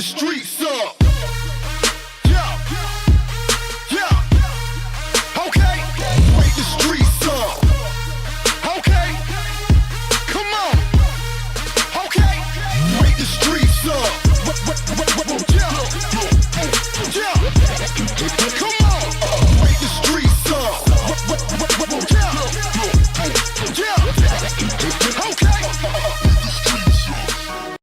streets up. Yeah, yeah. Okay, wake the streets up. Okay, come on. Okay, wake the streets up. Yeah, yeah. Come on, wake the streets up. Yeah, yeah. Okay.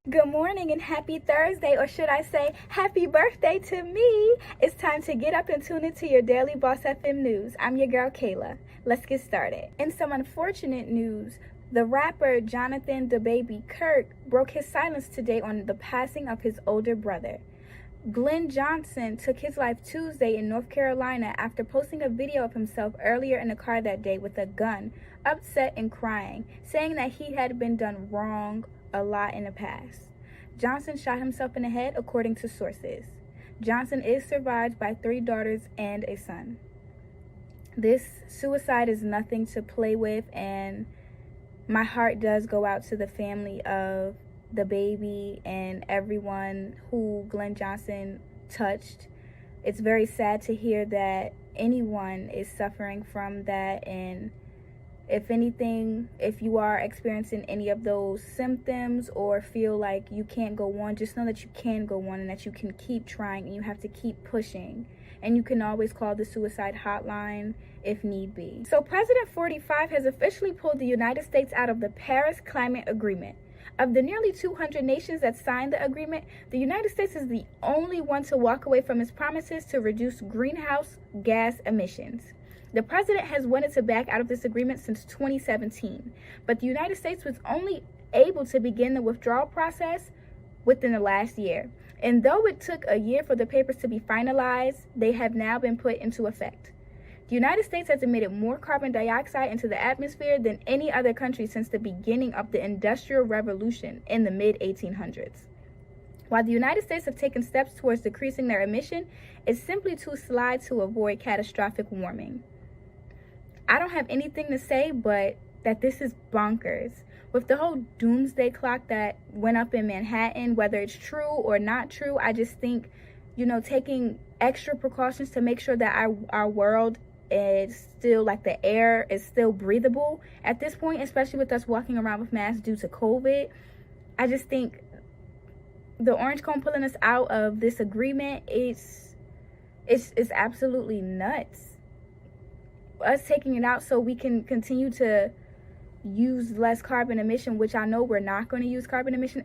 Good morning and happy Thursday, or should I say happy birthday to me. It's time to get up and tune into your daily Boss FM news. I'm your girl Kayla. Let's get started. In some unfortunate news, the rapper Jonathan the Baby Kirk broke his silence today on the passing of his older brother. Glenn Johnson took his life Tuesday in North Carolina after posting a video of himself earlier in the car that day with a gun, upset and crying, saying that he had been done wrong a lot in the past. Johnson shot himself in the head, according to sources. Johnson is survived by 3 daughters and a son. This suicide is nothing to play with, and my heart does go out to the family of the baby and everyone who Glenn Johnson touched. It's very sad to hear that anyone is suffering from that, and if anything, if you are experiencing any of those symptoms or feel like you can't go on, just know that you can go on and that you can keep trying and you have to keep pushing. And you can always call the suicide hotline if need be. So President 45 has officially pulled the United States out of the Paris Climate Agreement. Of the nearly 200 nations that signed the agreement, the United States is the only one to walk away from its promises to reduce greenhouse gas emissions. The president has wanted to back out of this agreement since 2017, but the United States was only able to begin the withdrawal process within the last year. And though it took a year for the papers to be finalized, they have now been put into effect. The United States has emitted more carbon dioxide into the atmosphere than any other country since the beginning of the Industrial Revolution in the mid-1800s. While the United States have taken steps towards decreasing their emission, it's simply too slow to avoid catastrophic warming. I don't have anything to say but that this is bonkers. With the whole doomsday clock that went up in Manhattan, whether it's true or not true, I just think, taking extra precautions to make sure that our world is still, like, the air is still breathable at this point, especially with us walking around with masks due to COVID. I just think the orange cone pulling us out of this agreement is absolutely nuts. Us taking it out so we can continue to use less carbon emission, which I know we're not going to use carbon emission,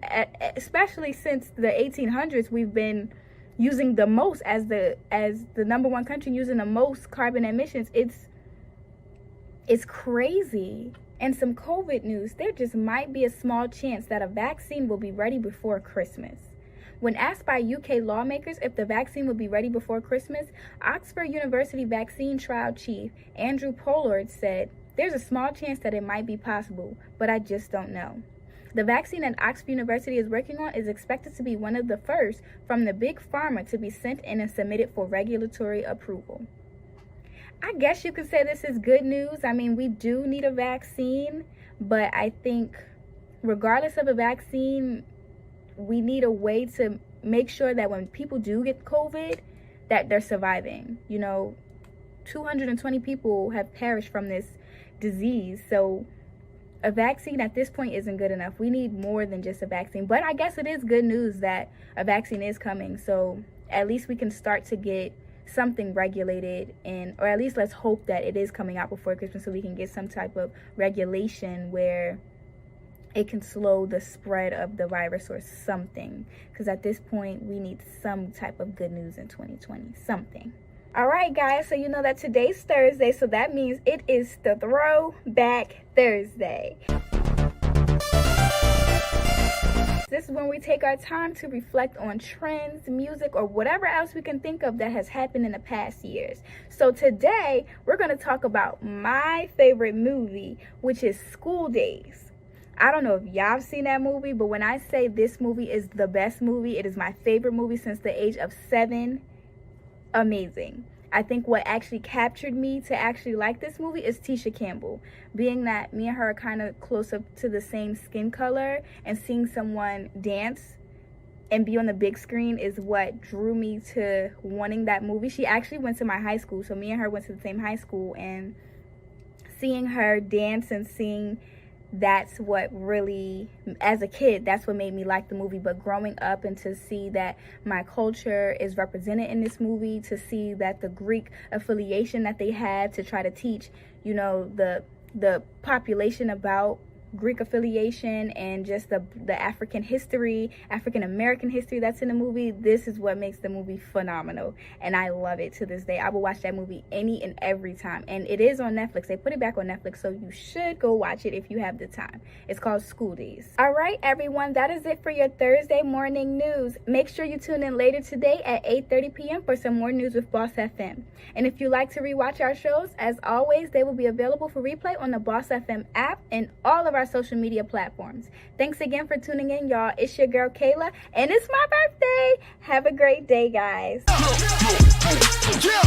especially since the 1800s we've been using the most as the number one country using the most carbon emissions. It's crazy. And some COVID news, there just might be a small chance that a vaccine will be ready before Christmas. When asked by UK lawmakers if the vaccine would be ready before Christmas, Oxford University vaccine trial chief Andrew Pollard said, "There's a small chance that it might be possible, but I just don't know." The vaccine that Oxford University is working on is expected to be one of the first from the big pharma to be sent in and submitted for regulatory approval. I guess you could say this is good news. I mean, we do need a vaccine, but I think regardless of a vaccine, we need a way to make sure that when people do get COVID, that they're surviving. 220 people have perished from this disease. So a vaccine at this point isn't good enough. We need more than just a vaccine. But I guess it is good news that a vaccine is coming. So at least we can start to get something regulated, or at least let's hope that it is coming out before Christmas so we can get some type of regulation where it can slow the spread of the virus or something. Because at this point, we need some type of good news in 2020. Something. All right, guys. So you know that today's Thursday. So that means it is the Throwback Thursday. This is when we take our time to reflect on trends, music, or whatever else we can think of that has happened in the past years. So today, we're going to talk about my favorite movie, which is School Daze. I don't know if y'all have seen that movie, but when I say this movie is the best movie, it is my favorite movie since the age of 7. Amazing. I think what actually captured me to actually like this movie is Tisha Campbell. Being that me and her are kind of close up to the same skin color, and seeing someone dance and be on the big screen is what drew me to wanting that movie. She actually went to my high school, so me and her went to the same high school, and seeing her dance and seeing, that's what really, as a kid, that's what made me like the movie. But growing up and to see that my culture is represented in this movie, to see that the Greek affiliation that they had to try to teach, you know, the population about Greek affiliation and just the African history, African American history that's in the movie, this is what makes the movie phenomenal, and I love it to this day. I will watch that movie any and every time, and it is on Netflix. They put it back on Netflix, so you should go watch it if you have the time. It's called School Daze. All right, everyone, that is it for your Thursday morning news. Make sure you tune in later today at 8:30 p.m. for some more news with Boss FM. And if you like to rewatch our shows, as always, they will be available for replay on the Boss FM app and all of our social media platforms. Thanks again for tuning in, y'all. It's your girl Kayla, and it's my birthday. Have a great day, guys. Yeah.